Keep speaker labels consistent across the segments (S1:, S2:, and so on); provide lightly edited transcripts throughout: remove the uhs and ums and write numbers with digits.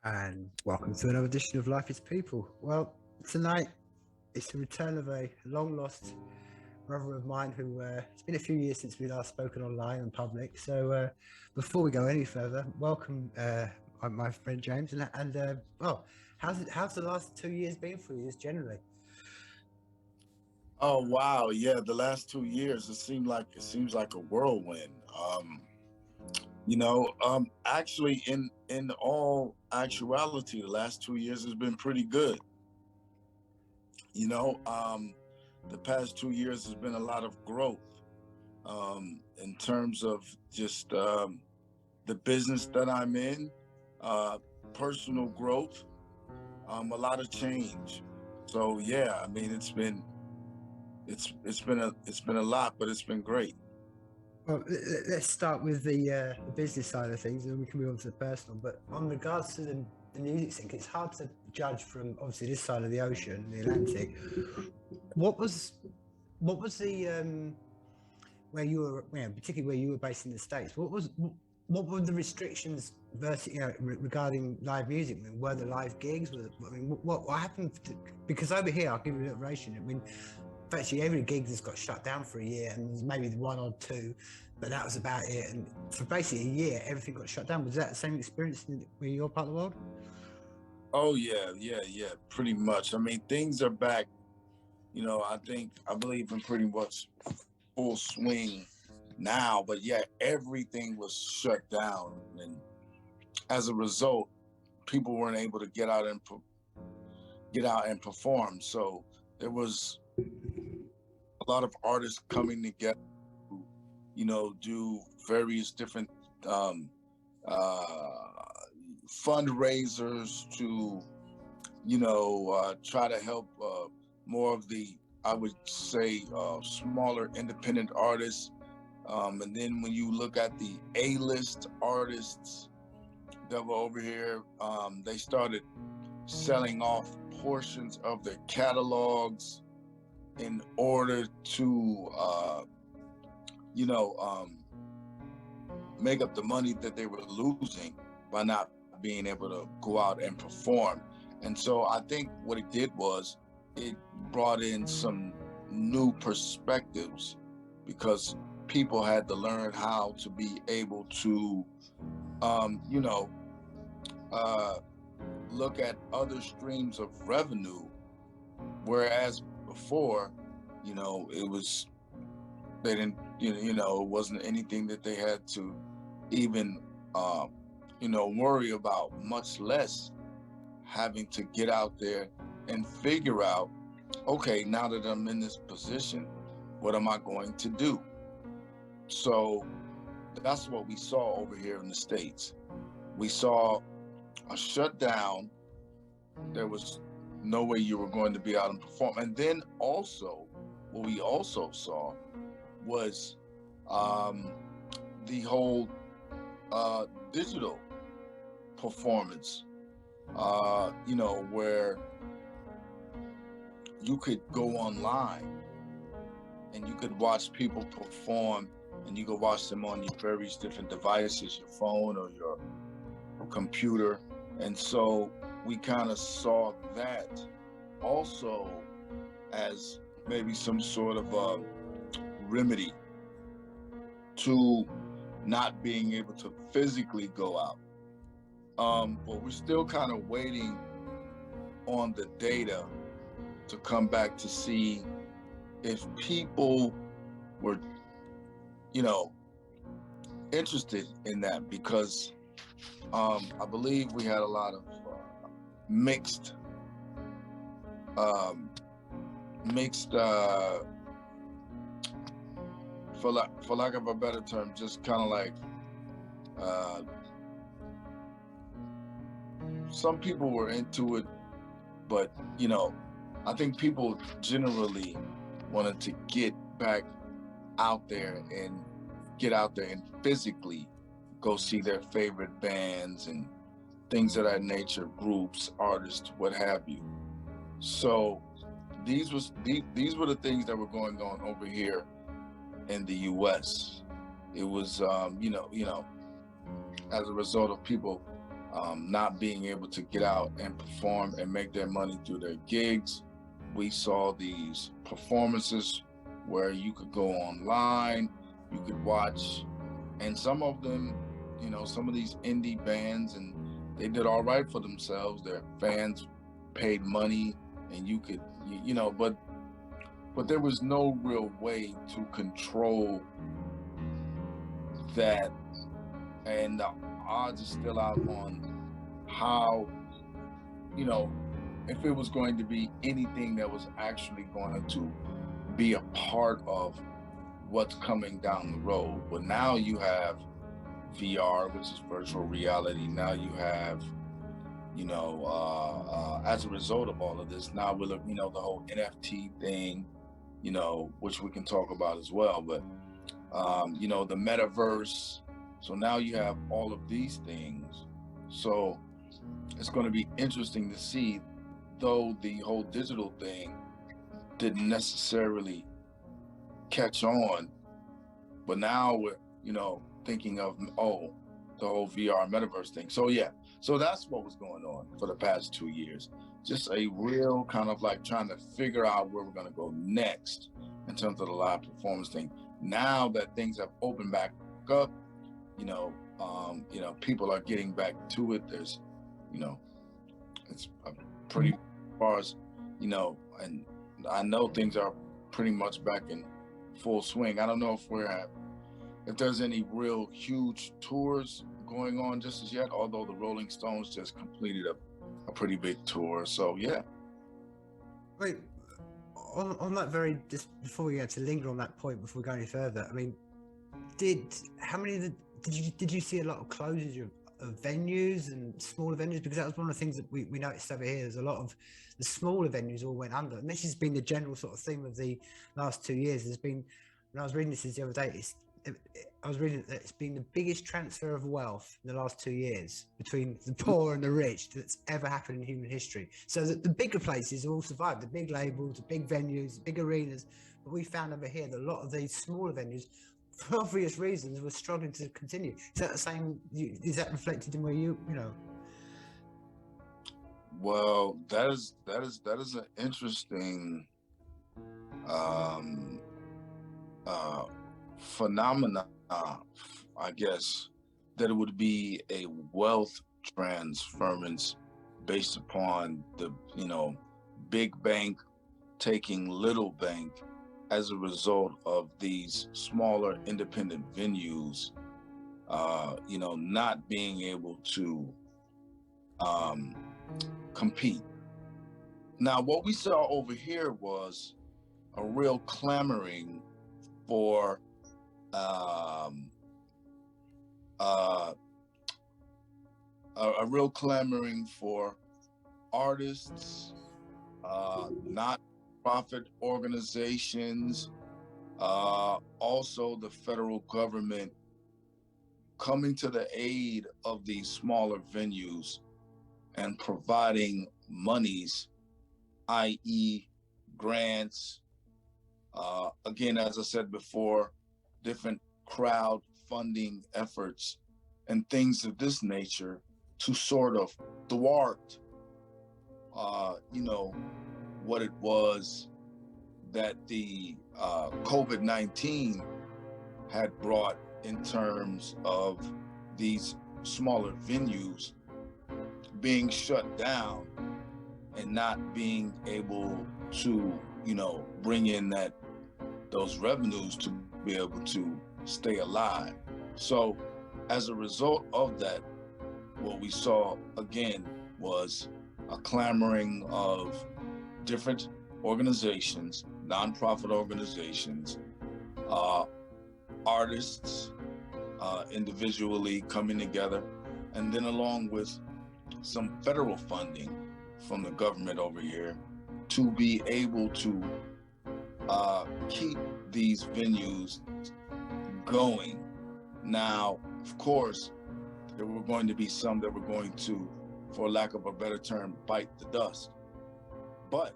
S1: And welcome to another edition of Life is People. Well, tonight it's the return of a long lost brother of mine who it's been a few years since we last spoken online and public. So before we go any further, welcome my friend James. Well, how's the last 2 years been for you just generally?
S2: Oh wow, yeah, the last 2 years it seems like a whirlwind. Actually in all actuality, the last 2 years has been pretty good. You know, the past 2 years has been a lot of growth in terms of just the business that I'm in, uh, personal growth, a lot of change. So yeah, I mean it's been a lot, but it's been great.
S1: Well, let's start with the business side of things, and then we can move on to the personal. But on regards to the music scene, it's hard to judge from obviously this side of the ocean, the Atlantic. What was what was the where you were, particularly where you were based in the States? What were the restrictions versus regarding live music? I mean, were the live gigs? What happened? Because over here, I'll give you a little ration. I mean, virtually every gig just got shut down for a year, and there's maybe one or two, but that was about it. And for basically a year, everything got shut down. Was that the same experience where you're part of the world?
S2: Oh yeah, pretty much. I mean, things are back. I believe in pretty much full swing now, but yeah, everything was shut down, and as a result, people weren't able to get out and perform. So there was a lot of artists coming together, to, do various different um, uh, fundraisers to try to help more of the, I would say, smaller independent artists. And then when you look at the A-list artists that were over here, they started selling off portions of their catalogs in order to, you know, um, make up the money that they were losing by not being able to go out and perform. And so I think what it did was it brought in some new perspectives because people had to learn how to be able to, um, you know, uh, look at other streams of revenue, whereas before, it was they didn't, it wasn't anything that they had to even, worry about, much less having to get out there and figure out, okay, now that I'm in this position, what am I going to do? So that's what we saw over here in the States. We saw a shutdown. There was no way you were going to be out and perform. And then also, what we also saw was the whole digital performance, where you could go online and you could watch people perform, and you could watch them on your various different devices, your phone or your computer. And so we kind of saw that also as maybe some sort of a remedy to not being able to physically go out. But we're still kind of waiting on the data to come back to see if people were, you know, interested in that, because I believe we had a lot of mixed, um, mixed, for lack of a better term, just kind of like uh, some people were into it, but I think people generally wanted to get back out there and get out there and physically go see their favorite bands and things of that nature, groups, artists, what have you. So these were the things that were going on over here in the U.S. It was, as a result of people not being able to get out and perform and make their money through their gigs. We saw these performances where you could go online, you could watch, and some of them, you know, some of these indie bands, and they did all right for themselves. Their fans paid money, and you could, you know, but there was no real way to control that, and the odds are still out on how, you know, if it was going to be anything that was actually going to be a part of what's coming down the road. But now you have VR, which is virtual reality. Now you have, you know, as a result of all of this, now we're looking, you know, the whole NFT thing, you know, which we can talk about as well. But, you know, the metaverse. So now you have all of these things. So it's going to be interesting to see, though the whole digital thing didn't necessarily catch on, but now we're, you know, thinking of, oh, the whole VR metaverse thing. So yeah, so that's what was going on for the past 2 years. Just a real kind of like trying to figure out where we're going to go next in terms of the live performance thing. Now that things have opened back up, you know, people are getting back to it. There's, you know, it's pretty far as, you know, and I know things are pretty much back in full swing. I don't know if there's any real huge tours going on just as yet, although the Rolling Stones just completed a pretty big tour. So yeah.
S1: Wait, on that very, just before we get to linger on that point, before we go any further, I mean, did you see a lot of closures of venues and smaller venues? Because that was one of the things that we noticed over here. There's a lot of the smaller venues all went under, and this has been the general sort of theme of the last 2 years. There's been, when I was reading this the other day, I was reading that it's been the biggest transfer of wealth in the last 2 years between the poor and the rich that's ever happened in human history. So that the bigger places all survived, the big labels, the big venues, the big arenas. But we found over here that a lot of these smaller venues, for obvious reasons, were struggling to continue. Is that the same? Is that reflected in where you know?
S2: Well, that is an interesting phenomena, I guess, that it would be a wealth transference based upon the, you know, big bank taking little bank as a result of these smaller independent venues, you know, not being able to compete. Now, what we saw over here was a real clamoring for a real clamoring for artists, not-profit organizations, also the federal government coming to the aid of these smaller venues and providing monies, i.e. grants, again, as I said before, different crowdfunding efforts and things of this nature to sort of thwart, you know, what it was that the COVID-19 had brought in terms of these smaller venues being shut down and not being able to, you know, bring in those revenues to be able to stay alive. So as a result of that, what we saw again was a clamoring of different organizations, nonprofit organizations, artists individually coming together, and then along with some federal funding from the government over here to be able to keep these venues going. Now, of course, there were going to be some that were going to, for lack of a better term, bite the dust. But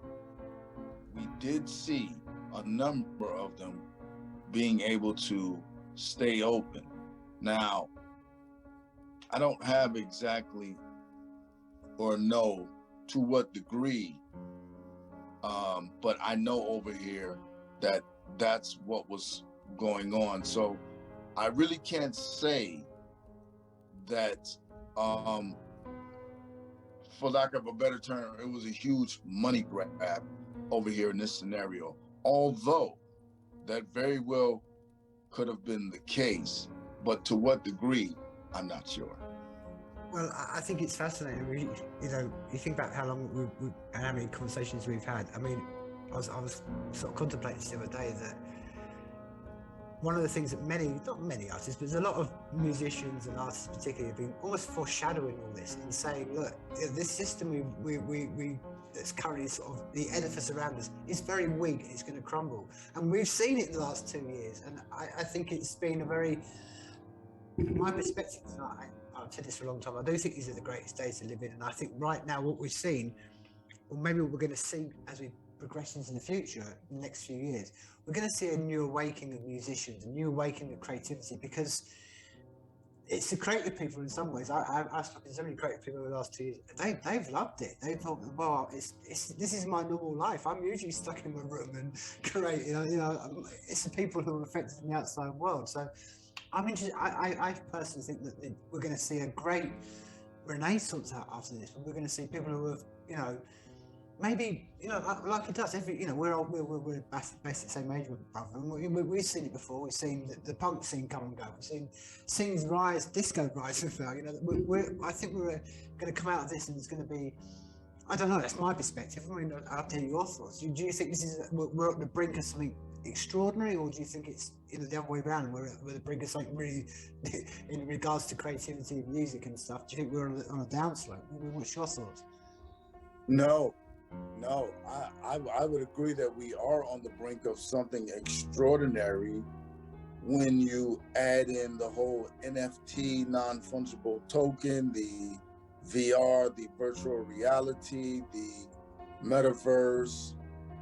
S2: we did see a number of them being able to stay open. Now, I don't have exactly or know to what degree, but I know over here that that's what was going on. So I really can't say that, for lack of a better term, it was a huge money grab over here in this scenario. Although that very well could have been the case, but to what degree, I'm not sure.
S1: Well, I think it's fascinating. You think about how long we and how many conversations we've had. I mean, I was sort of contemplating the other day that one of the things that not many artists, but there's a lot of musicians and artists particularly have been almost foreshadowing all this and saying, look, this system we that's currently sort of the edifice around us is very weak. It's going to crumble, and we've seen it in the last 2 years. And I think it's been a very, my perspective. I've said this for a long time. I do think these are the greatest days to live in, and I think right now what we've seen, or maybe what we're going to see as we progress into the future, in the next few years, we're going to see a new awakening of musicians, a new awakening of creativity, because it's the creative people in some ways. I've spoken to so many creative people in the last 2 years. They've loved it. They thought, well, this is my normal life. I'm usually stuck in my room and creating. You know, it's the people who are affected in the outside world. So I'm interested. I personally think that we're going to see a great renaissance after this. We're going to see people who have, you know, maybe, you know, like it does every, you know, we're basically the same age, brother. We've seen it before. We've seen the punk scene come and go. We've seen scenes rise, disco rise and fall. You know, I think we're going to come out of this and it's going to be, I don't know, that's my perspective. I mean, I'll tell you your thoughts. Do you think this is, we're at the brink of something extraordinary, or do you think it's, you know, the other way around? We're at the brink of something really, in regards to creativity, music and stuff. Do you think we're on a downslope? What's your thoughts?
S2: No, I would agree that we are on the brink of something extraordinary when you add in the whole NFT, non-fungible token, the VR, the virtual reality, the metaverse.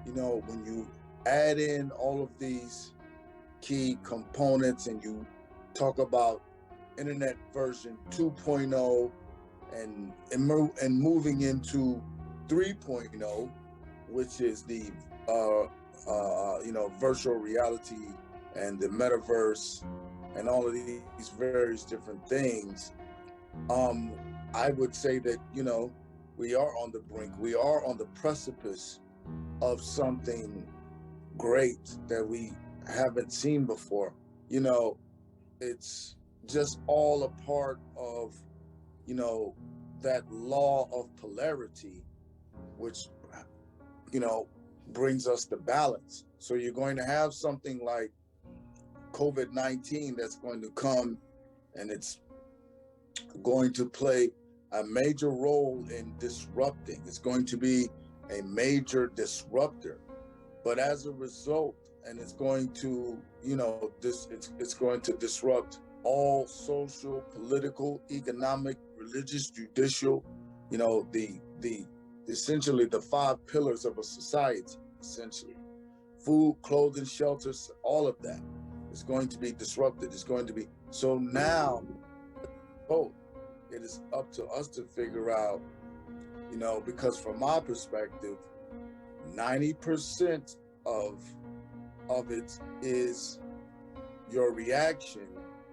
S2: You know, when you add in all of these key components and you talk about internet version 2.0 and moving into 3.0, which is the you know, virtual reality and the metaverse and all of these various different things, I would say that, you know, we are on the brink. We are on the precipice of something great that we haven't seen before. You know, it's just all a part of, you know, that law of polarity, which, you know, brings us to balance. So you're going to have something like COVID-19 that's going to come, and it's going to play a major role in disrupting. It's going to be a major disruptor. But as a result, and it's going to, you know, it's going to disrupt all social, political, economic, religious, judicial, you know, the essentially the 5 pillars of a society, essentially. Food, clothing, shelters, all of that is going to be disrupted. It's going to be, so now, it is up to us to figure out, you know, because from my perspective, 90% of it is your reaction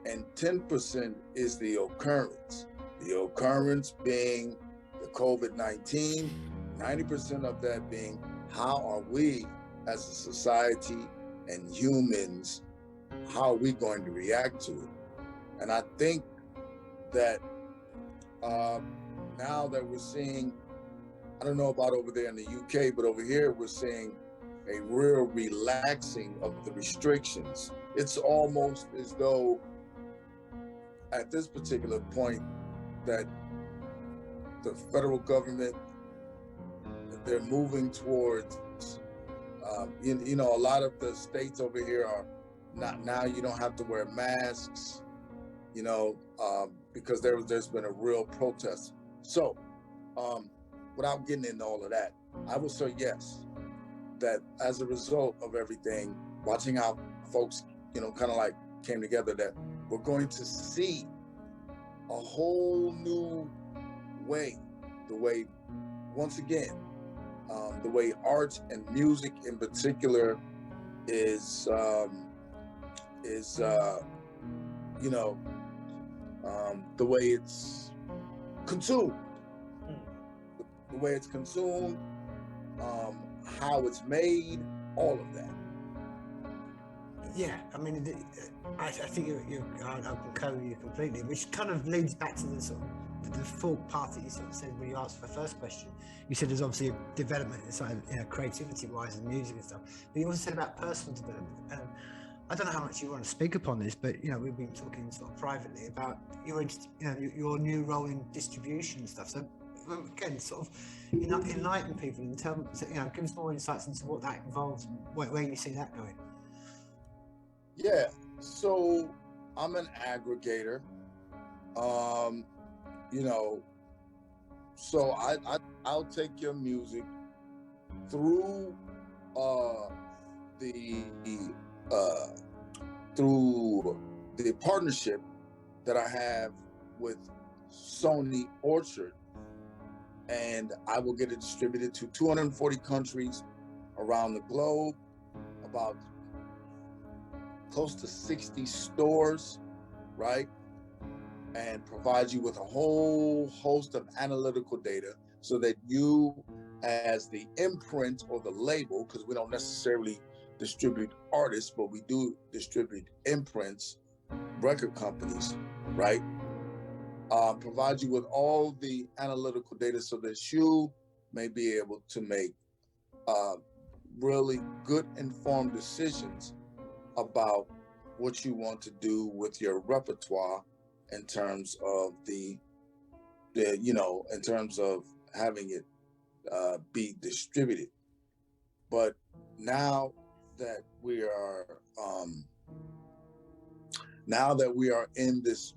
S2: and 10% is the occurrence. The occurrence being the COVID-19, 90% of that being how are we as a society and humans, how are we going to react to it? And I think that now that we're seeing, I don't know about over there in the UK, but over here we're seeing a real relaxing of the restrictions. It's almost as though at this particular point that the federal government, they're moving towards, you know, a lot of the states over here are not, now you don't have to wear masks, you know, because there's been a real protest. So without getting into all of that, I will say yes, that as a result of everything, watching how folks, you know, kind of like came together, that we're going to see a whole new way, the way, once again, the way art and music in particular is, you know, the way it's consumed, the way it's consumed, how it's made, all of that.
S1: Yeah, I mean, I think I concur with you completely, which kind of leads back to the sort of the full part that you sort of said when you asked the first question. You said there's obviously a development inside, creativity-wise and music and stuff, but you also said about personal development. And I don't know how much you want to speak upon this, but we've been talking sort of privately about your new role in distribution and stuff. So again, sort of enlighten people and tell them, give us more insights into what that involves and where you see that going.
S2: Yeah, so I'm an aggregator. So I'll take your music through the partnership that I have with Sony Orchard, and I will get it distributed to 240 countries around the globe, about close to 60 stores, right? And provide you with a whole host of analytical data so that you, as the imprint or the label, because we don't necessarily distribute artists, but we do distribute imprints, record companies, right? Provide you with all the analytical data so that you may be able to make really good informed decisions about what you want to do with your repertoire in terms of in terms of having it be distributed. But now that we are in this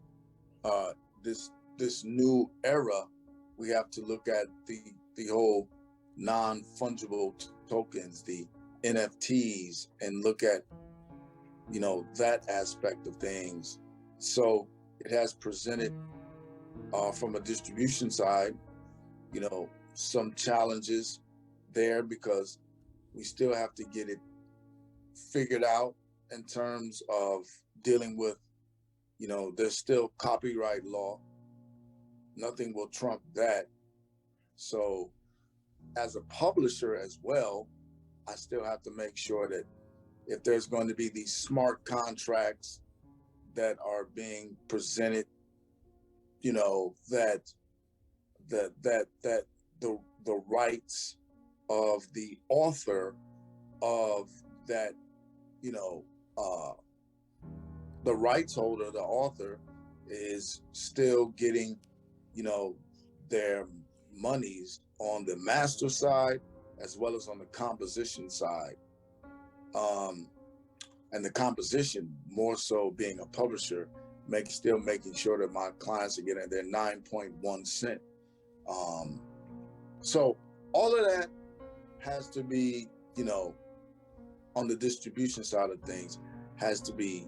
S2: this new era, we have to look at the whole non-fungible tokens, the NFTs, and look at that aspect of things. So it has presented from a distribution side, some challenges there, because we still have to get it figured out in terms of dealing with, there's still copyright law. Nothing will trump that. So as a publisher as well, I still have to make sure that if there's going to be these smart contracts that are being presented, that the rights of the author of that, the rights holder, the author, is still getting, their monies on the master side as well as on the composition side. And the composition, more so being a publisher, still making sure that my clients are getting their 9.1 cent. So all of that has to be, on the distribution side of things, has to be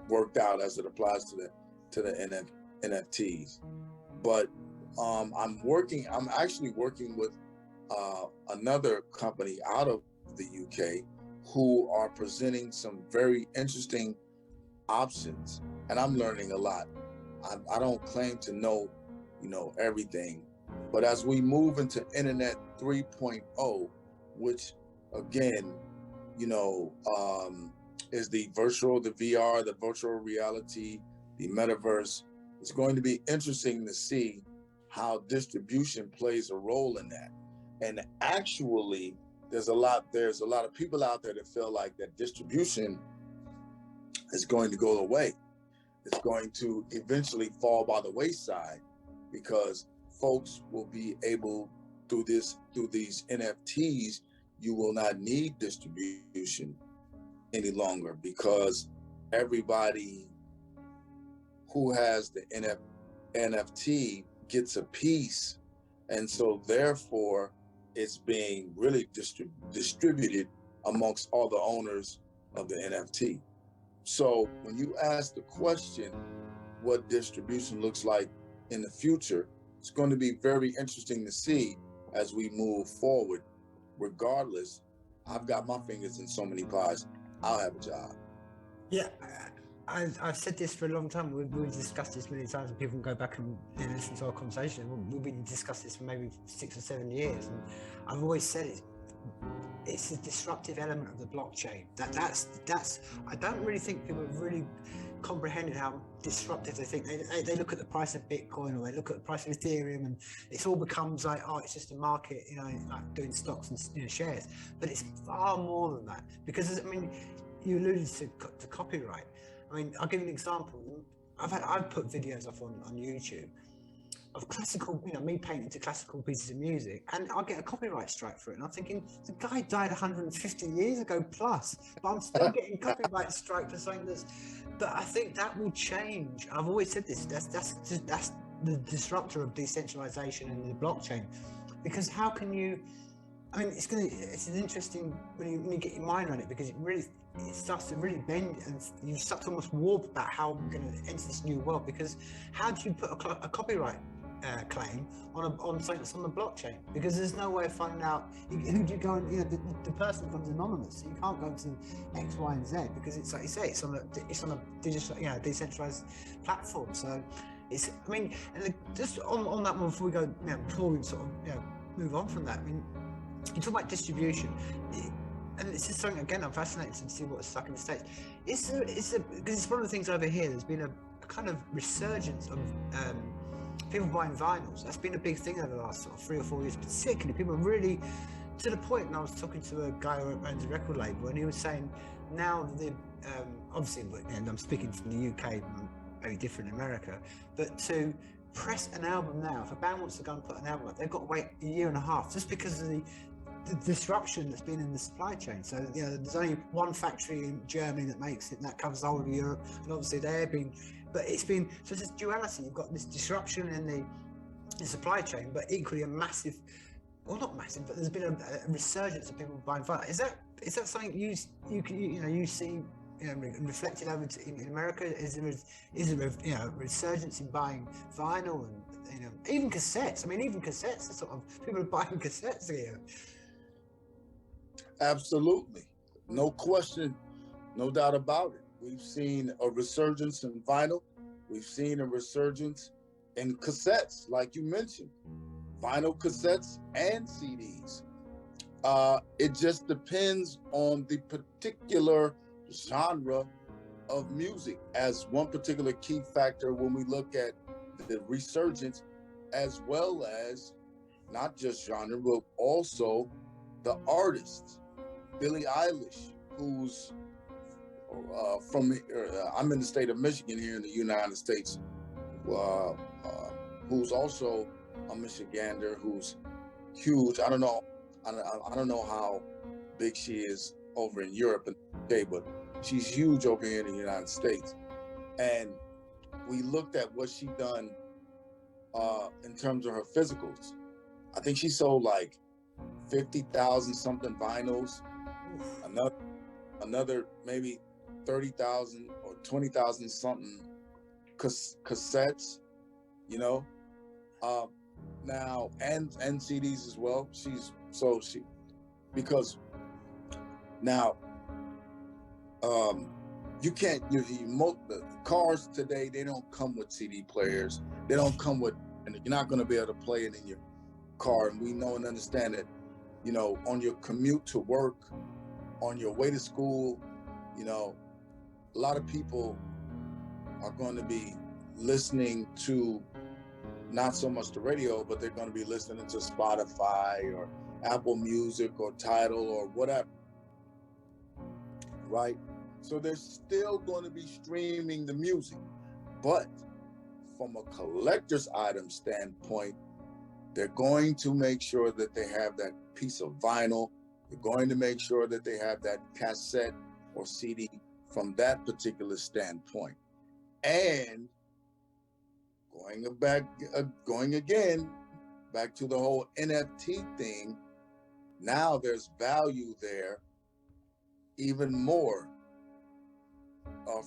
S2: worked out as it applies to the NFTs. But I'm actually working with another company out of the UK who are presenting some very interesting options, and I'm learning a lot. I don't claim to know, everything, but as we move into Internet 3.0, which again, is the VR, the virtual reality, the metaverse, it's going to be interesting to see how distribution plays a role in that. And actually, there's a lot of people out there that feel like that distribution is going to go away. It's going to eventually fall by the wayside, because folks will be able, through these NFTs, you will not need distribution any longer, because everybody who has the NFT gets a piece, and so therefore it's being really distributed amongst all the owners of the NFT. So when you ask the question, what distribution looks like in the future. It's going to be very interesting to see as we move forward. Regardless, I've got my fingers in so many pies. I'll have a job.
S1: Yeah, I've said this for a long time. We've discussed this many times, and people can go back and listen to our conversation. We've been discussing this for maybe 6 or 7 years, and I've always said it's a disruptive element of the blockchain. That's. I don't really think people have really comprehended how disruptive they think. They look at the price of Bitcoin, or they look at the price of Ethereum, and it all becomes like, oh, it's just a market, like doing stocks and shares. But it's far more than that, because I mean, you alluded to copyright. I mean, I'll give you an example. I've put videos up on YouTube of classical, me painting to classical pieces of music, and I'll get a copyright strike for it. And I'm thinking, the guy died 150 years ago plus, but I'm still getting copyright strike for something that's. But I think that will change. I've always said this. That's the disruptor of decentralization and the blockchain, because how can you? I mean, it's an interesting when you get your mind around it, because it starts to really bend, and you start to almost warp about how we're going to enter this new world. Because how do you put a copyright claim on something that's on the blockchain? Because there's no way of finding out who do you go and the person becomes anonymous. So you can't go to X, Y, and Z, because it's like you say, it's on a digital, decentralized platform. So it's, I mean, and just on that one before we go, before we sort of move on from that. I mean, you talk about distribution, and it's just something, again, I'm fascinated to see what's stuck in the States. Because it's one of the things over here. There's been a kind of resurgence of people buying vinyls. That's been a big thing over the last sort of 3 or 4 years, particularly. People are really to the point. And I was talking to a guy who owns a record label, and he was saying now obviously, and I'm speaking from the UK, very different in America, but to press an album now, if a band wants to go and put an album up, they've got to wait a year and a half, just because of the disruption that's been in the supply chain. So there's only one factory in Germany that makes it, and that covers the whole of Europe, and obviously it's been so this duality. You've got this disruption in the supply chain, but equally a massive, well, not massive, but there's been a resurgence of people buying vinyl. Is that something you see reflected over in America? Is there a resurgence in buying vinyl and even cassettes? I mean, even cassettes are sort of, people are buying cassettes here.
S2: Absolutely, no question, no doubt about it. We've seen a resurgence in vinyl. We've seen a resurgence in cassettes, like you mentioned, vinyl cassettes and CDs. It just depends on the particular genre of music as one particular key factor when we look at the resurgence, as well as not just genre, but also the artists. Billie Eilish, who's I'm in the state of Michigan here in the United States, who's also a Michigander, who's huge. I don't know how big she is over in Europe and UK, but she's huge over here in the United States. And we looked at what she done in terms of her physicals. I think she sold like 50,000 something vinyls, another maybe 30,000 or 20,000 something cassettes, now and CDs as well. Because now you can't, the cars today, they don't come with CD players. They don't come with, and you're not going to be able to play it in your car. And we know and understand that, on your commute to work, on your way to school, a lot of people are going to be listening to not so much the radio, but they're going to be listening to Spotify or Apple Music or Tidal or whatever, right? So they're still going to be streaming the music, but from a collector's item standpoint, they're going to make sure that they have that piece of vinyl. They're going to make sure that they have that cassette or CD from that particular standpoint. And going again, back to the whole NFT thing, now there's value there even more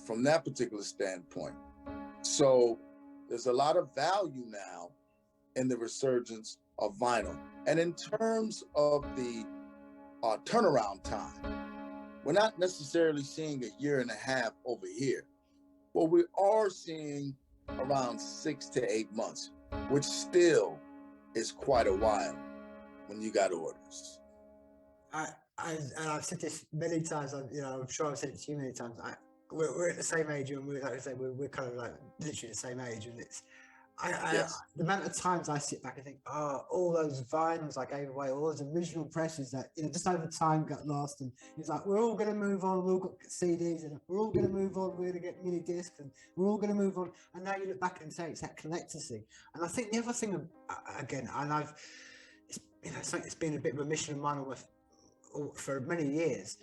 S2: from that particular standpoint. So there's a lot of value now in the resurgence of vinyl. And in terms of the turnaround time, we're not necessarily seeing a year and a half over here, but we are seeing around 6 to 8 months, which still is quite a while when you got orders.
S1: And I've said this many times. I'm sure I've said it to you many times. We're at the same age, and we're like I say, we're kind of like literally the same age, and it's.
S2: Yes.
S1: The amount of times I sit back and think, oh, all those vinyls I gave away, all those original presses that just over time got lost, and it's like we're all going to move on. We've all got CDs, and we're all going to move on. We're going to get mini discs, and we're all going to move on. And now you look back and say it's that collector's thing. And I think the other thing, again, and something that's been a bit of a mission of mine for many years,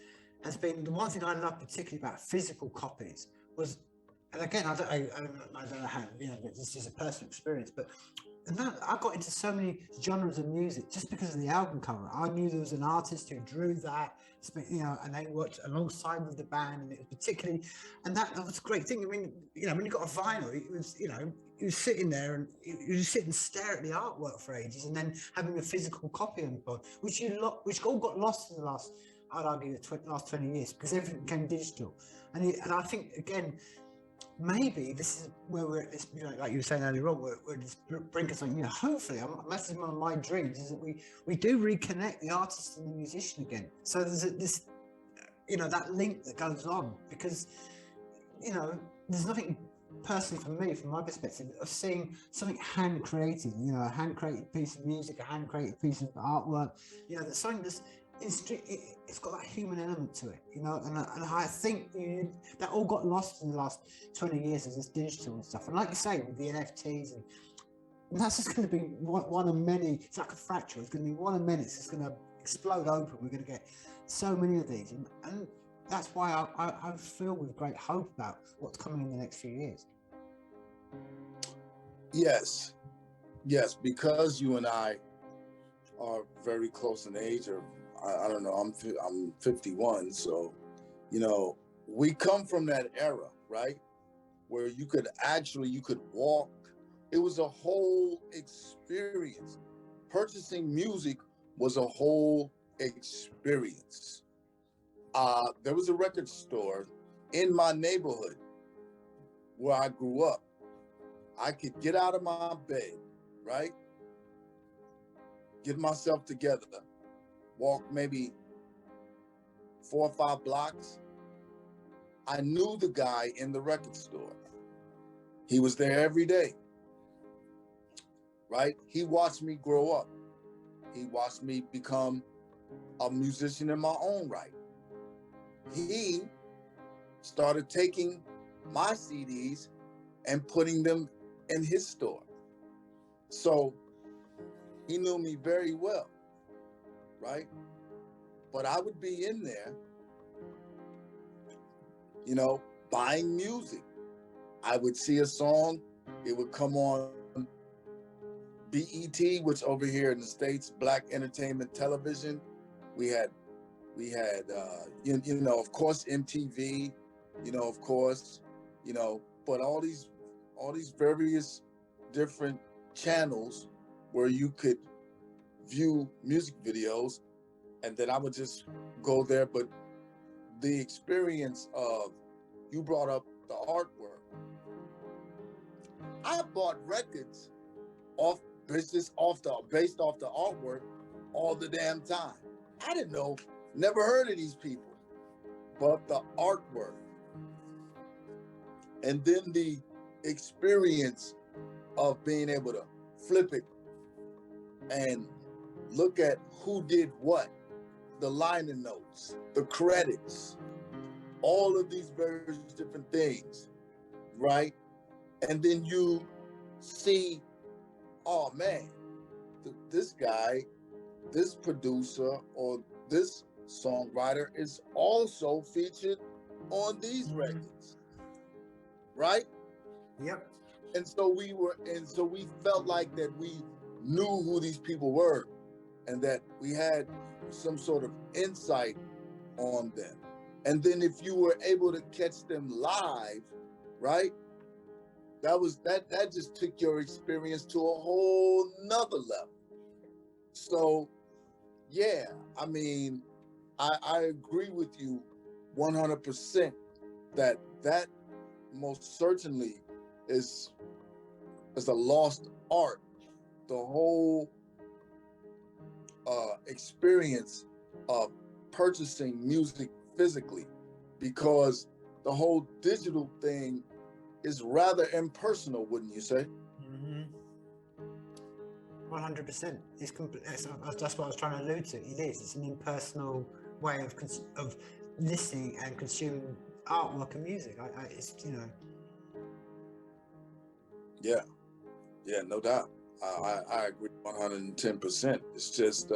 S1: has been the one thing I love particularly about physical copies was. And again, I don't know how, this is a personal experience, but I got into so many genres of music just because of the album cover. I knew there was an artist who drew that, and they worked alongside with the band, and it was particularly, and that was a great thing. I mean, when you got a vinyl, it was, you were sitting there and you just sit and stare at the artwork for ages, and then having a physical copy on board, which all got lost in the last, I'd argue, the last 20 years because everything became digital, and I think again. Maybe this is where we're at this, like you were saying earlier on, we're just bringing something, hopefully, that's one of my dreams, is that we do reconnect the artist and the musician again. So there's this, that link that goes on because, there's nothing personally for me, from my perspective, of seeing something hand created, a hand created piece of music, a hand created piece of artwork, that's something that's, it's got that human element to it, and I think that all got lost in the last 20 years as this digital and stuff. And like you say, with the NFTs, and that's just going to be one of many. It's like a fracture. It's going to be one of many. It's just going to explode open. We're going to get so many of these, and that's why I feel with great hope about what's coming in the next few years.
S2: Yes, because you and I are very close in age, or I don't know, I'm 51, so we come from that era, right, where you could walk. It was a whole experience. Purchasing music was a whole experience. There was a record store in my neighborhood where I grew up. I could get out of my bed, right, get myself together, walk maybe 4 or 5 blocks. I knew the guy in the record store. He was there every day, right? He watched me grow up. He watched me become a musician in my own right. He started taking my CDs and putting them in his store. So he knew me very well, right? But I would be in there, buying music. I would see a song, it would come on BET, which over here in the States, Black Entertainment Television. We had, of course, MTV, of course, but all these various different channels where you could view music videos, and then I would just go there. But the experience of, you brought up the artwork. I bought records based off the artwork all the damn time. I didn't know, never heard of these people, but the artwork. And then the experience of being able to flip it and look at who did what, the liner notes, the credits, all of these various different things, right? And then you see, oh man, this guy, this producer, or this songwriter is also featured on these records, right?
S1: Yep.
S2: And so we felt like that we knew who these people were, and that we had some sort of insight on them. And then if you were able to catch them live, right, that just took your experience to a whole nother level. So yeah, I mean, I agree with you 100% that most certainly is a lost art. The whole experience of purchasing music physically, because the whole digital thing is rather impersonal, wouldn't you say?
S1: 100%. That's what I was trying to allude to. It is. It's an impersonal way of listening and consuming artwork and music. It's, you know.
S2: Yeah, no doubt. I agree 110%. It's just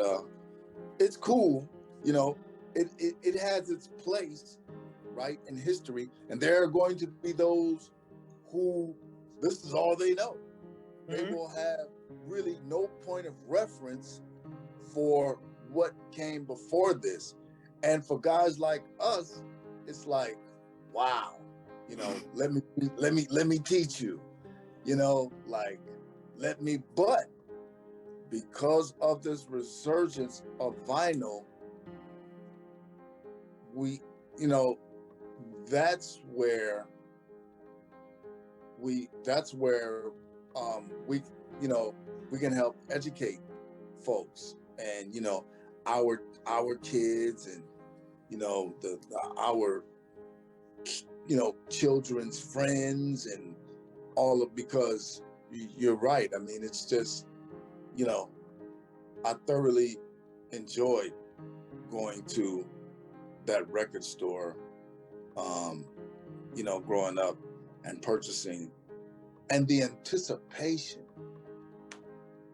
S2: it's cool, you know. It has its place, right, in history, and there are going to be those who this is all they know. They will have really no point of reference for what came before this. And for guys like us, it's like, wow, you know, let me teach you, you know, like but because of this resurgence of vinyl, we, you know, that's where we, you know, we can help educate folks, and, you know, our kids, and, you know, our, you know, children's friends, and all of, because you're right. I mean, it's just, you know, I thoroughly enjoyed going to that record store, you know, growing up and purchasing, and the anticipation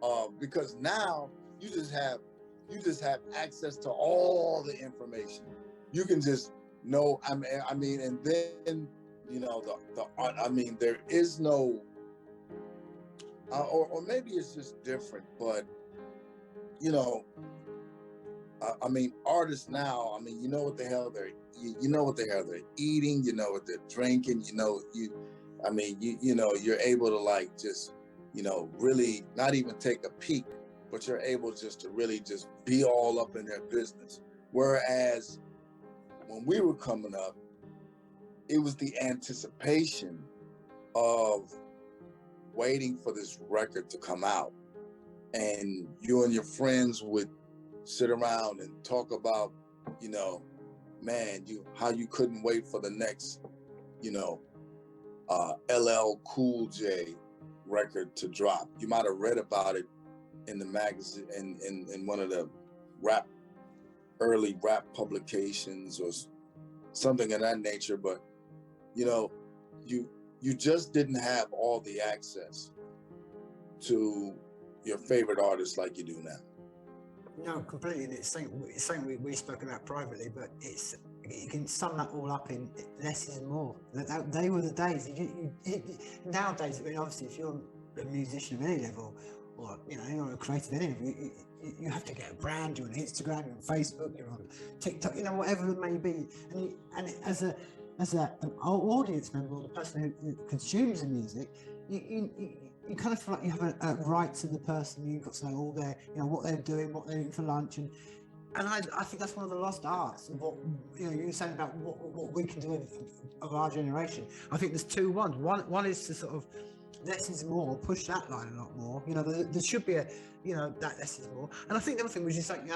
S2: of, because now you just have access to all the information. You can just know, I mean, and then, you know, I mean, there is no, or maybe it's just different, but, you know, I mean, artists now, I mean, you know what the hell you know what the hell they're eating, you know what they're drinking, you know, you know, you're able to, like, just, you know, really not even take a peek, but you're able just to really just be all up in their business. Whereas when we were coming up, it was the anticipation of waiting for this record to come out, and you and your friends would sit around and talk about, you know, man, how you couldn't wait for the next, you know, LL Cool J record to drop. You might have read about it in the magazine, in one of the early rap publications or something of that nature, but, you know, you just didn't have all the access to your favorite artists like you do now.
S1: No, completely. And it's something we've spoken about privately, but you can sum that all up in less is more. They were the days. Nowadays, I mean, obviously, if you're a musician of any level, or, you know, you're a creative of any level, you have to get a brand. You're on Instagram, you're on Facebook, you're on TikTok, you know, whatever it may be. And as an audience member, or the person who consumes the music, you kind of feel like you have a right to the person. You've got to know all their, you know, what they're doing, what they're eating for lunch, and I think that's one of the lost arts of what, you know, you were saying about what we can do of our generation. I think there's two ones. One is to sort of less is more, push that line a lot more. You know, there should be a, you know, that less is more. And I think the other thing, which is like,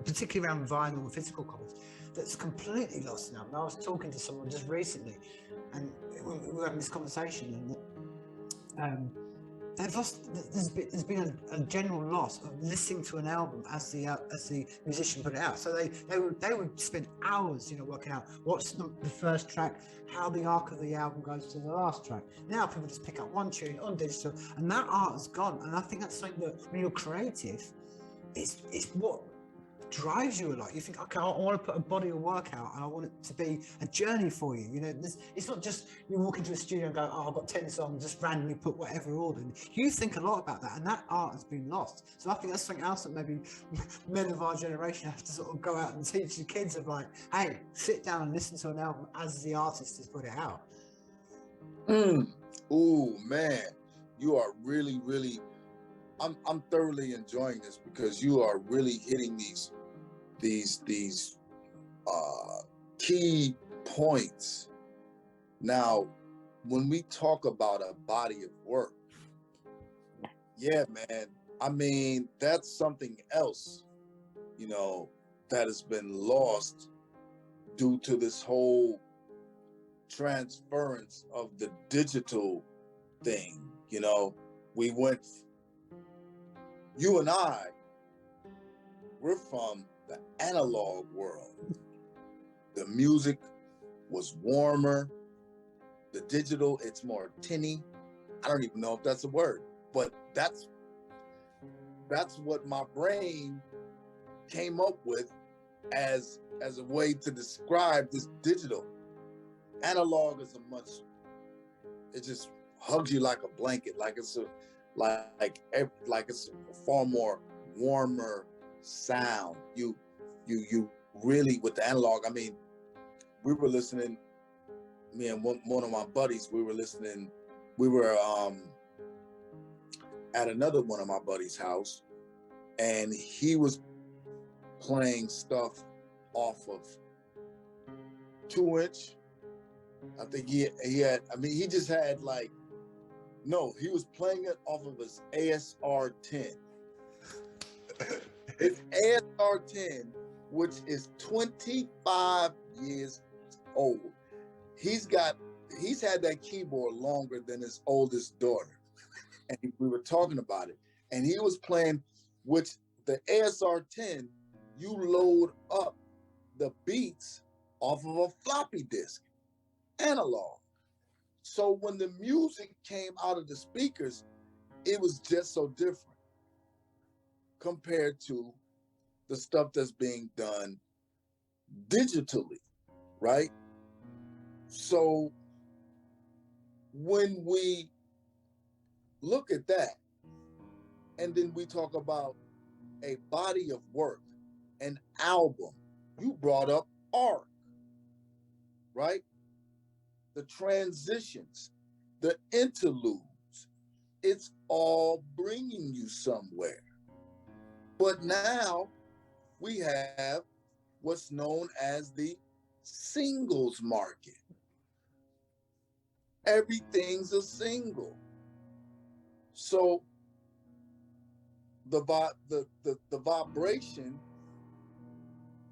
S1: particularly around vinyl and physical copies, that's completely lost now. And I was talking to someone just recently, and we were having this conversation, and they've lost. There's been a general loss of listening to an album as the musician put it out. So they would spend hours, you know, working out what's the first track, how the arc of the album goes to the last track. Now people just pick up one tune on digital, and that art is gone. And I think that's something that when you're creative, it's what drives you a lot. You think, okay, I want to put a body of work out, and I want it to be a journey for you. You know, it's not just you walk into a studio and go, oh, I've got 10 songs, just randomly put whatever order. You think a lot about that, and that art has been lost. So I think that's something else that maybe men of our generation have to sort of go out and teach the kids of, like, hey, sit down and listen to an album as the artist has put it out.
S2: Ooh, man, you are really, really. I'm thoroughly enjoying this because you are really hitting these key points. Now, when we talk about a body of work, yeah, man, I mean, that's something else, you know, that has been lost due to this whole transference of the digital thing. You know, we went, you and I, we're from the analog world. The music was warmer. The digital, it's more tinny. I don't even know if that's a word, but that's what my brain came up with as a way to describe this digital. Analog is a much, it just hugs you like a blanket, like it's a like it's a far more warmer sound. You really, with the analog, I mean, we were listening, me and one of my buddies, we were at another one of my buddies' house, and he was playing stuff off of 2-inch. I think he had, I mean, he just had like, no, he was playing it off of his ASR 10. His ASR 10, which is 25 years old. He's had that keyboard longer than his oldest daughter. And we were talking about it. And he was playing, which the ASR 10, you load up the beats off of a floppy disk, analog. So when the music came out of the speakers, it was just so different compared to the stuff that's being done digitally, right? So when we look at that, and then we talk about a body of work, an album, you brought up art, right? The transitions, the interludes, it's all bringing you somewhere. But now we have what's known as the singles market. Everything's a single. So the vibration,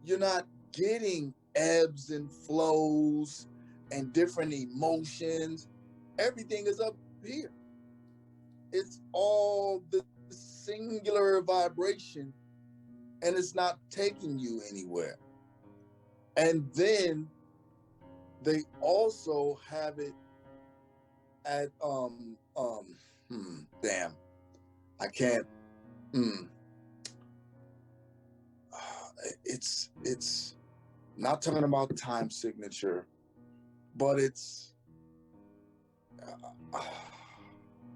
S2: you're not getting ebbs and flows and different emotions. Everything is up here. It's all the singular vibration, and it's not taking you anywhere. And then they also have it at damn, I can't. It's not talking about time signature, but it's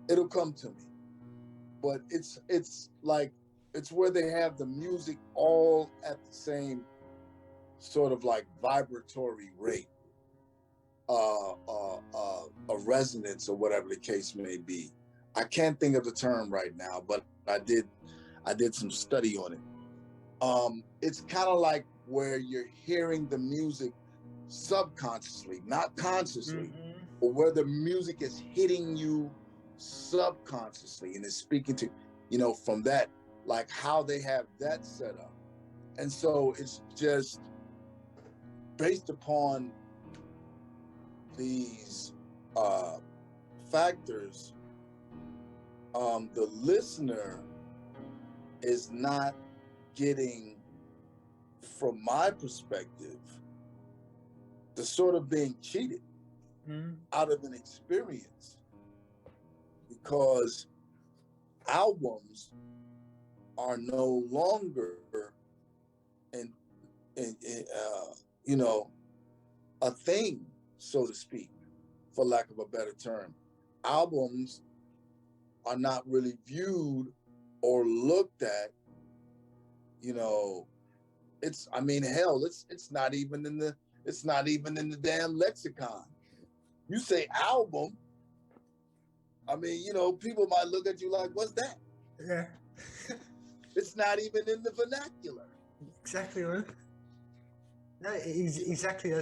S2: it'll come to me. But it's like, it's where they have the music all at the same sort of like vibratory rate, a resonance or whatever the case may be. I can't think of the term right now, but I did some study on it. It's kind of like where you're hearing the music subconsciously, not consciously, but where the music is hitting you subconsciously and is speaking to, from that, like how they have that set up. And so it's just based upon these factors, the listener is not getting, from my perspective, the sort of being cheated out of an experience, because albums are no longer a thing, so to speak, for lack of a better term. Albums are not really viewed or looked at, it's not even in the damn lexicon. You say album, I mean, you know, people might look at you like, what's that?
S1: Yeah.
S2: It's not even in the vernacular.
S1: Exactly, man. No, exactly.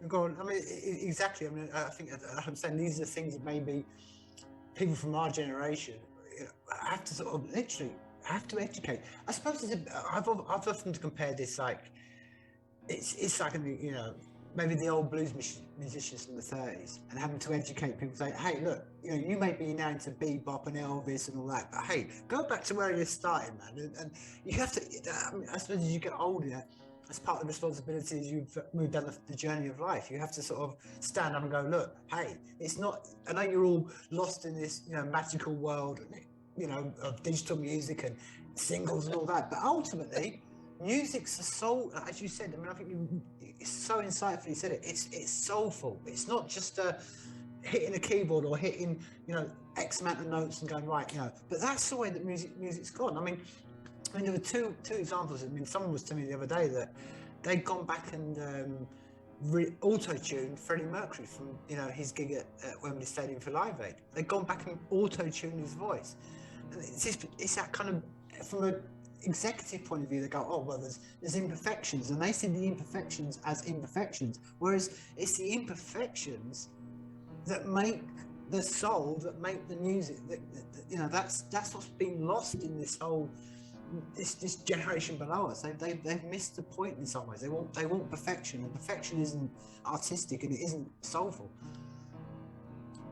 S1: Go on. I mean, exactly. I mean, I think I'm saying these are the things that maybe people from our generation, you know, have to sort of literally have to educate. I suppose I've often compared this like it's like, you know, maybe the old blues musicians from the 30s and having to educate people, say, hey, look, you know, you may be now into bebop and Elvis and all that, but hey, go back to where you started, man. And you have to, I mean, I suppose as you get older, as part of the responsibility as you've moved down the journey of life, you have to sort of stand up and go, look, hey, it's not, I know you're all lost in this, you know, magical world, you know, of digital music and singles and all that, but ultimately, music's a soul, as you said. I mean, I think it's so insightfully said it. It's soulful. It's not just hitting a keyboard or hitting, you know, X amount of notes and going right, you know. But that's the way that music's gone. I mean, there were two examples. I mean, someone was telling me the other day that they'd gone back and auto-tuned Freddie Mercury from, you know, his gig at Wembley Stadium for Live Aid. They'd gone back and auto-tuned his voice. And it's that kind of, from a executive point of view, they go, oh well, there's imperfections, and they see the imperfections as imperfections, whereas it's the imperfections that make the soul, that make the music. That you know, that's what's been lost in this whole this generation below us. They've missed the point in some ways. They want perfection, and perfection isn't artistic and it isn't soulful.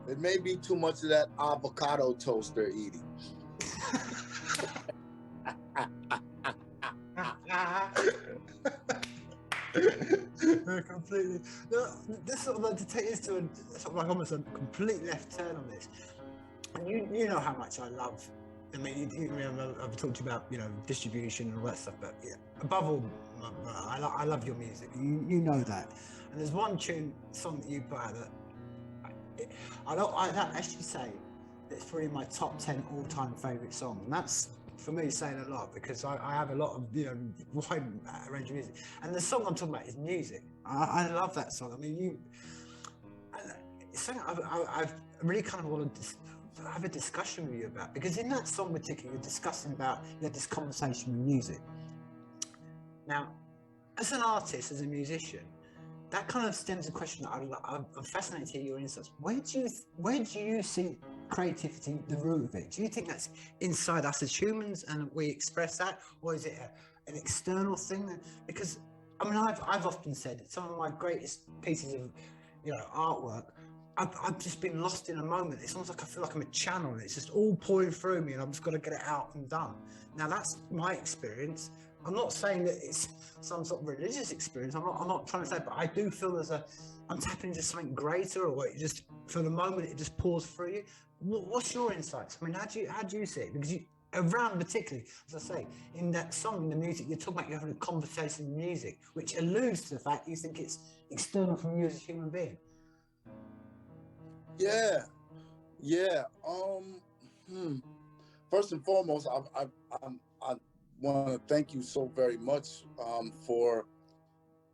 S2: It may be too much of that avocado toast they're eating.
S1: Completely. No, this sort of like to take this to sort of like almost a complete left turn on this. And you know how much I love. I mean, I've talked to you about, you know, distribution and all that stuff, but yeah, above all, I love your music. You know that. And there's one song that you put out that I actually say it's probably my top 10 all-time favourite song, and that's, for me, saying a lot, because I have a lot of, you know, wide range of music, and the song I'm talking about is Music. I love that song. I mean, it's something I've really kind of wanted to have a discussion with you about, because in that song particularly, you're discussing about, you had this conversation with music. Now, as an artist, as a musician, that kind of stems the question that I'm fascinated to hear your insights. Where do you see creativity, the root of it? Do you think that's inside us as humans and we express that, or is it an external thing? Because I mean, I've often said that some of my greatest pieces of, you know, artwork, I've just been lost in a moment. It's almost like I feel like I'm a channel, and it's just all pouring through me, and I've just got to get it out and done. Now that's my experience. I'm not saying that it's some sort of religious experience. I'm not trying to say, but I do feel I'm tapping into something greater, or it just, for the moment, it just pours through you. What's your insights? I mean, how do you see it? Because around, particularly, as I say, in that song, in the music, you're talking about you're having a conversation with music, which alludes to the fact you think it's external from you as a human being.
S2: Yeah. First and foremost, I want to thank you so very much for,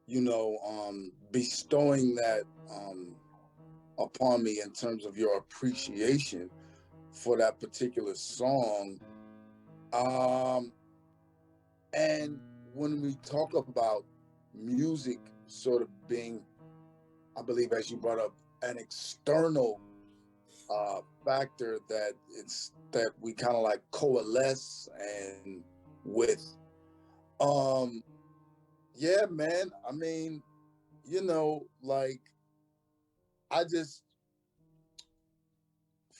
S2: you know, bestowing that upon me in terms of your appreciation for that particular song. And when we talk about music sort of being, I believe, as you brought up, an external factor that we kind of like coalesce and with, yeah, man, I mean, you know, like, I just,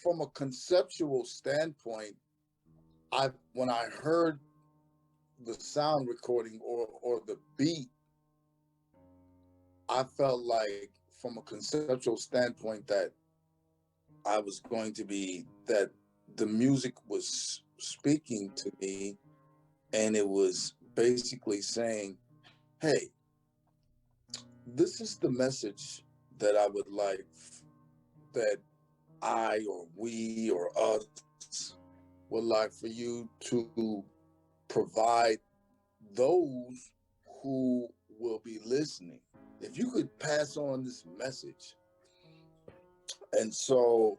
S2: from a conceptual standpoint, when I heard the sound recording or the beat, I felt like, from a conceptual standpoint, that I was going to be, that the music was speaking to me, and it was basically saying, hey, this is the message that I would like, that I or we or us would like for you to provide those who will be listening. If you could pass on this message. And so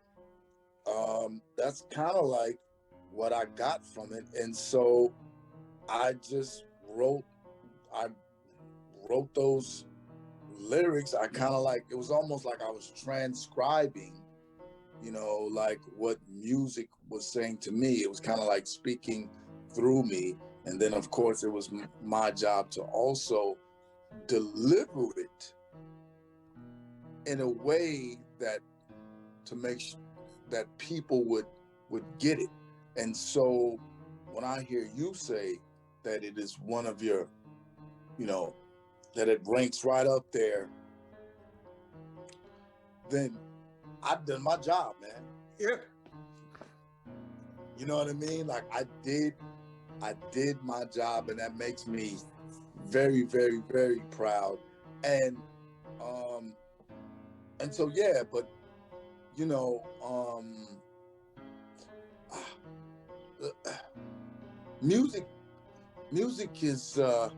S2: That's kind of like what I got from it. And so I just I wrote those lyrics. I kind of like, it was almost like I was transcribing, like what music was saying to me. It was kind of like speaking through me. And then of course it was my job to also deliver it in a way that to make sure that people would get it. And so when I hear you say that it is one of your, that it ranks right up there, then I've done my job, man.
S1: Yep.
S2: You know what I mean? Like I did my job, and that makes me very, very, very proud. And so yeah, but music is I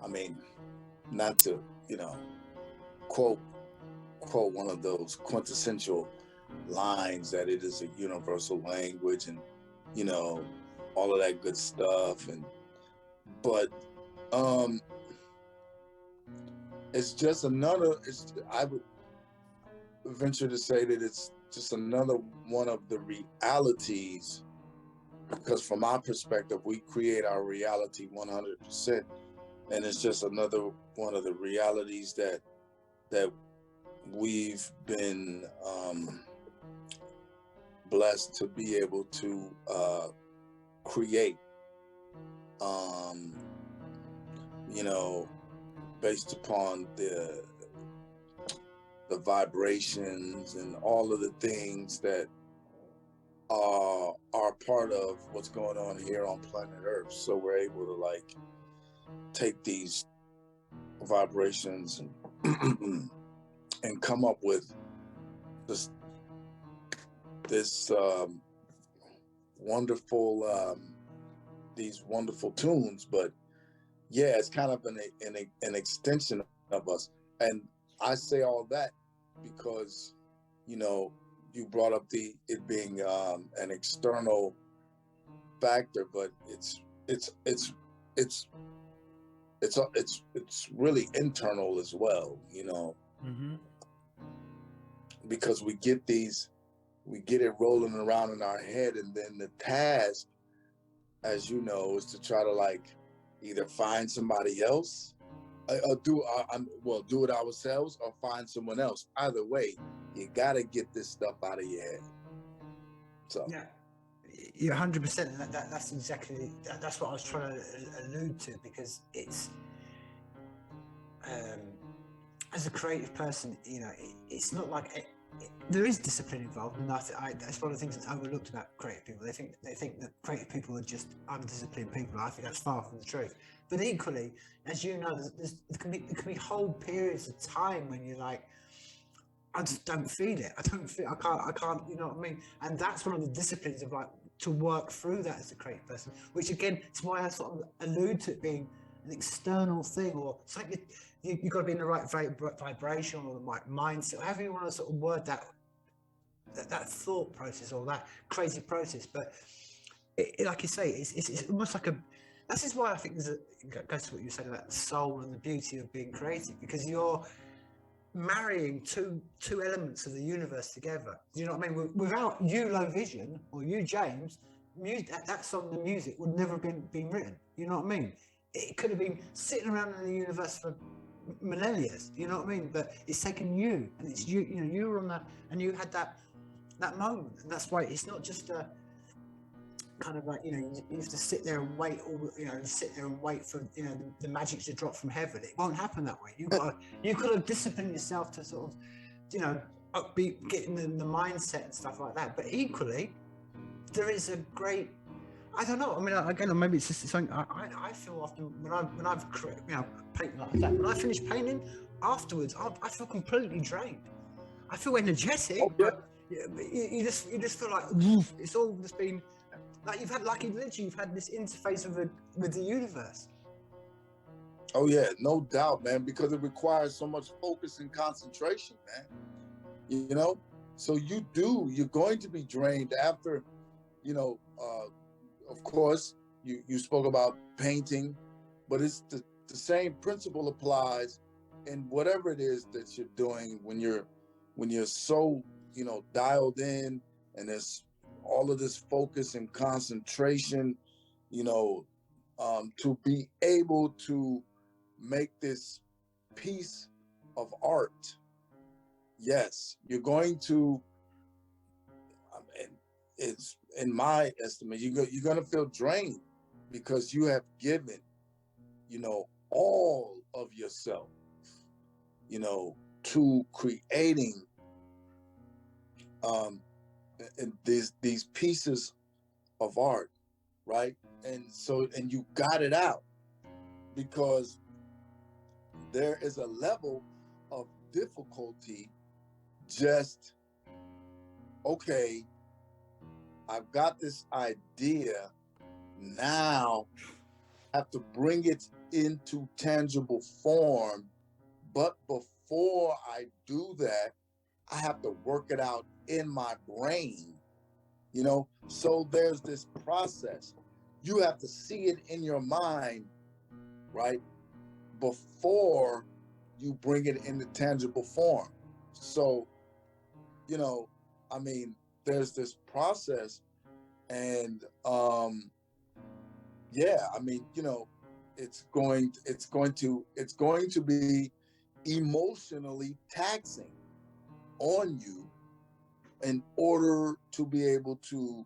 S2: mean, not to quote one of those quintessential lines that it is a universal language and all of that good stuff, but it's just another, I would venture to say that it's just another one of the realities, because from my perspective, we create our reality 100%. And it's just another one of the realities that we've been blessed to be able to create, based upon the vibrations and all of the things that are part of what's going on here on planet Earth. So we're able to like take these vibrations and and come up with this wonderful these wonderful tunes. But yeah, it's kind of an extension of us. And I say all that because you brought up it being an external factor, but it's really internal as well,
S1: Mm-hmm.
S2: because we get it rolling around in our head, and then the task, as you know, is to try to like either find somebody else or do it ourselves, or find someone else. Either way, you gotta get this stuff out of your head. So
S1: Yeah, you're 100%. That's exactly that's what I was trying to allude to, because it's as a creative person, it's not like there is discipline involved, and that's one of the things that's overlooked about creative people. They think that creative people are just undisciplined people. I think that's far from the truth. But equally, as you know, there can be whole periods of time when you're like, I just don't feel it. I can't, you know what I mean? And that's one of the disciplines of like to work through that as a creative person, which again, it's why I sort of allude to it being an external thing, or something you've got to be in the right vibration or the right mindset, however you want to sort of word that thought process or that crazy process. But like you say, it's almost like this is why I think it goes to what you were saying about the soul and the beauty of being creative, because you're marrying two elements of the universe together. You know what I mean? Without you, LoVision, or you, James, that song, the music would never have been written. You know what I mean? It could have been sitting around in the universe for millennia. You know what I mean? But it's taken you, and it's you. You know, you were on that, and you had that moment, and that's why it's not just a kind of like, you have to sit there and wait, or sit there and wait for the magic to drop from heaven. It won't happen that way. You got to discipline yourself to sort of upbeat, getting the mindset and stuff like that. But equally, there is a great, I don't know, I mean, again, maybe it's just something I feel often when I've painted like that, when I finish painting afterwards, I feel completely drained. I feel energetic, but you just feel like it's all just been like you've had this interface with the universe.
S2: Oh yeah, no doubt, man, because it requires so much focus and concentration, man. So you're going to be drained after, you know, of course, you spoke about painting, but it's the same principle applies in whatever it is that you're doing when you're so, you know, dialed in, and there's all of this focus and concentration, you know, to be able to make this piece of art. Yes, you're going to, and it's in my estimate, you're going to feel drained because you have given, you know, all of yourself, you know, to creating these pieces of art, right? And so, and you got it out because there is a level of difficulty. Just, okay, I've got this idea, now I have to bring it into tangible form. But before I do that, I have to work it out in my brain, you know? So there's this process. You have to see it in your mind, right? Before you bring it into tangible form. So, you know, I mean, there's this process, and yeah, I mean, you know, it's going to be emotionally taxing on you in order to be able to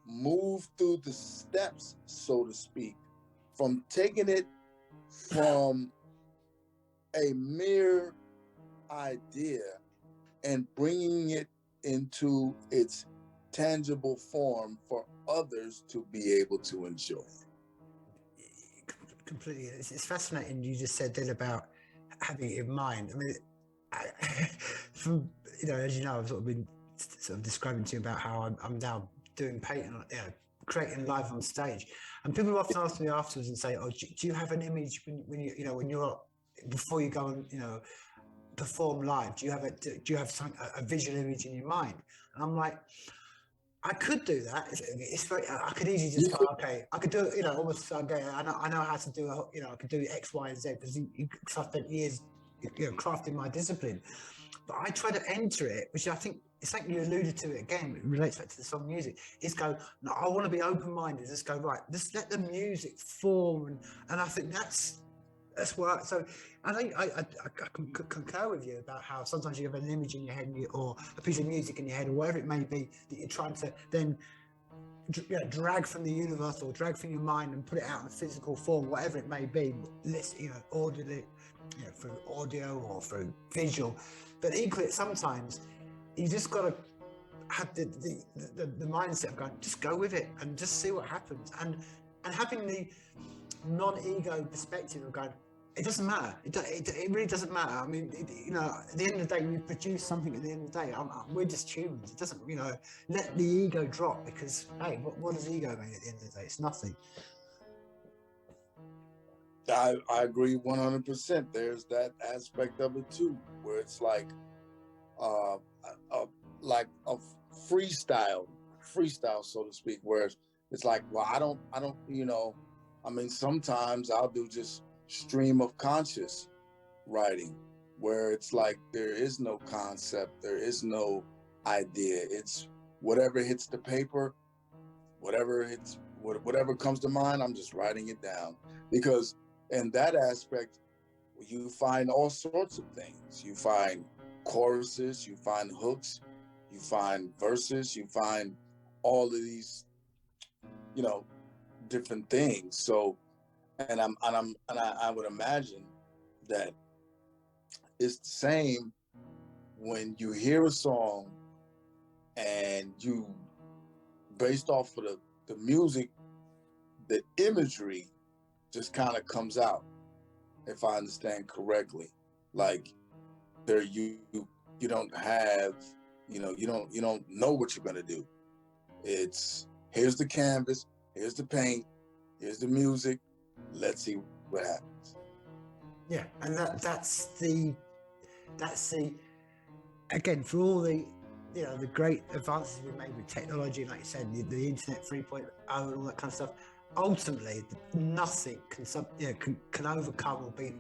S2: move through the steps, so to speak, from taking it from a mere idea and bringing it into its tangible form for others to be able to enjoy.
S1: Completely. It's fascinating. You just said then about having it in mind. I mean, from, you know, as you know, I've sort of been sort of describing to you about how I'm now doing painting, you know, creating live on stage, and people often ask me afterwards and say, "Oh, do you have an image when you know, when you're before you go and, you know, perform live? Do you have a visual image in your mind?" And I'm like, I could do that. It's very. I could easily just go, okay. I could do it. You know, almost. Okay, I know how to do it. You know, I could do X, Y, and Z because I spent years, you know, crafting my discipline. But I try to enter it, which I think it's like you alluded to it again. It relates back to the song music. Is go. No, I want to be open-minded. Just go right. Just let the music form, and I think that's what. So I think I concur with you about how sometimes you have an image in your head, or a piece of music in your head, or whatever it may be, that you're trying to then, you know, drag from the universe or drag from your mind and put it out in physical form, whatever it may be. You know, audibly, you know, through audio or through visual. But equally, sometimes you just got to have the mindset of going, just go with it and just see what happens, and having the non-ego perspective of going, it doesn't matter. It really doesn't matter. I mean, you know, at the end of the day, we produce something. At the end of the day, we're just humans. It doesn't, you know, let the ego drop, because hey, what does ego mean at the end of the day? It's nothing.
S2: I agree 100%. There's that aspect of it too, where it's like a freestyle, so to speak, where it's like, well, I don't, you know, I mean, sometimes I'll do just stream of conscious writing, where it's like there is no concept, there is no idea. It's whatever hits the paper, whatever comes to mind, I'm just writing it down. Because in that aspect, you find all sorts of things. You find choruses, you find hooks, you find verses, you find all of these, you know, different things. So, and I would imagine that it's the same when you hear a song and you, based off of the music, the imagery just kind of comes out, if I understand correctly. Like there, you don't have, you know, you don't know what you're gonna do. It's, here's the canvas, here's the paint, here's the music, let's see what happens.
S1: Yeah, and that's the again, for all the, you know, the great advances we made with technology, like you said, the internet 3.0 and all that kind of stuff, ultimately nothing can overcome or beat,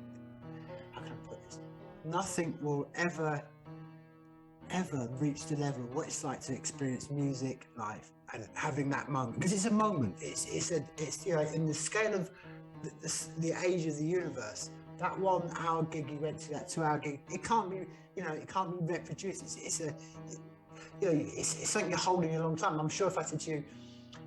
S1: how can I put this, nothing will ever reach the level of what it's like to experience music live and having that moment, because it's a moment, it's you know, in the scale of the age of the universe, that 1 hour gig you went to, that 2 hour gig, it can't be, you know, it can't be reproduced. You know, it's something you're holding a long time. I'm sure if I said to you,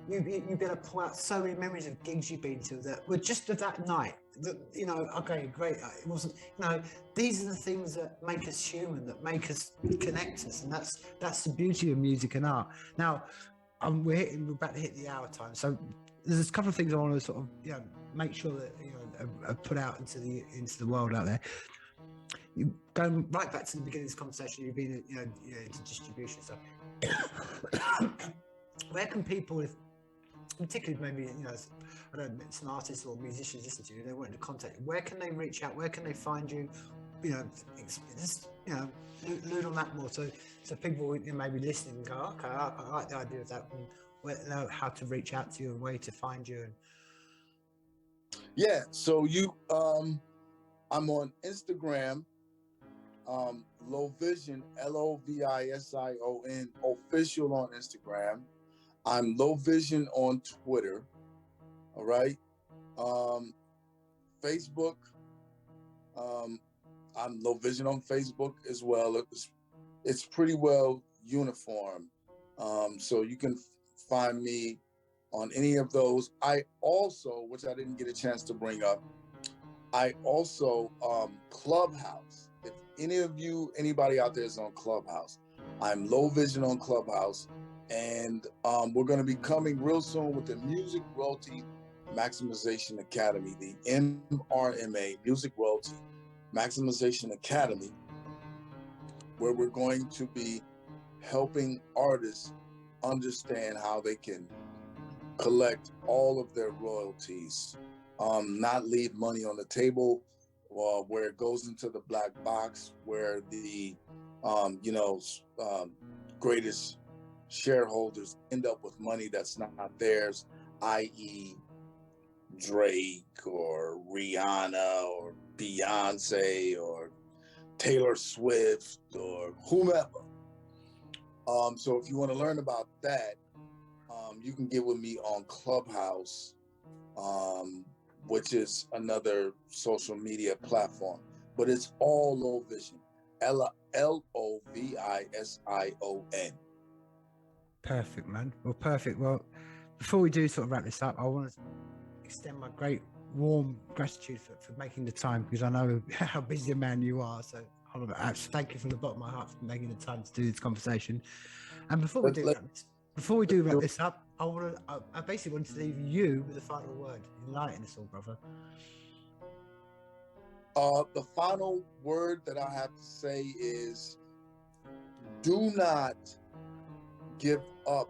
S1: you'd be able to pull out so many memories of gigs you've been to that were just of that night. That, you know, okay, great. It wasn't, you know, these are the things that make us human, that make us connect us, and that's the beauty of music and art. Now, we're about to hit the hour time, so there's a couple of things I want to sort of, you know, make sure that, you know, put out into the world out there. You going right back to the beginning of this conversation, you've been, you know, into distribution stuff. Where can people, if particularly maybe, you know, I don't know, some artists or musicians listen to you, they want to contact you, where can they reach out, where can they find you, you know, just, you know, allude on that more, so people, you know, maybe listening and go, okay, I like the idea of that, and know how to reach out to you and where to find you. And
S2: yeah, so you I'm on Instagram, LoVision, LoVision official on Instagram. I'm LoVision on Twitter. All right. Facebook. I'm LoVision on Facebook as well. It's pretty well uniform. So you can find me on any of those. I also, which I didn't get a chance to bring up, I also Clubhouse. If anybody out there is on Clubhouse, I'm LoVision on Clubhouse, and we're going to be coming real soon with the Music Royalty Maximization Academy, the MRMA, Music Royalty Maximization Academy, where we're going to be helping artists understand how they can collect all of their royalties, not leave money on the table, where it goes into the black box, where the greatest shareholders end up with money that's not theirs, i.e. Drake or Rihanna or Beyonce or Taylor Swift or whomever. So if you want to learn about that, you can get with me on Clubhouse, which is another social media platform, but it's all LoVision, LoVision.
S1: Perfect, man. Well, perfect. Well, before we do sort of wrap this up, I want to extend my great warm gratitude for making the time, because I know how busy a man you are. So I want to thank you from the bottom of my heart for making the time to do this conversation. And before we do wrap this up, I basically want to leave you with the final word. Enlighten us all, brother.
S2: The final word that I have to say is, do not give up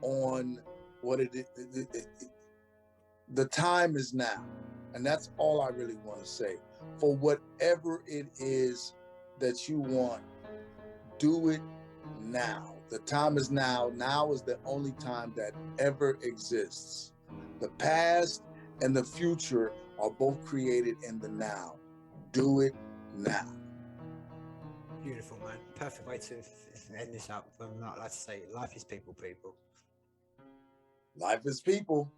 S2: on what it is. The time is now. And that's all I really want to say. For whatever it is that you want, do it now. The time is now. Now is the only time that ever exists. The past and the future are both created in the now. Do it now.
S1: Beautiful, man. Perfect way to end this up. I like to say, life is people, people.
S2: Life is people.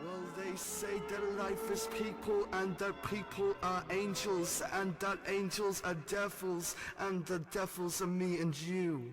S3: Well, they say that life is people, and that people are angels, and that angels are devils, and the devils are me and you.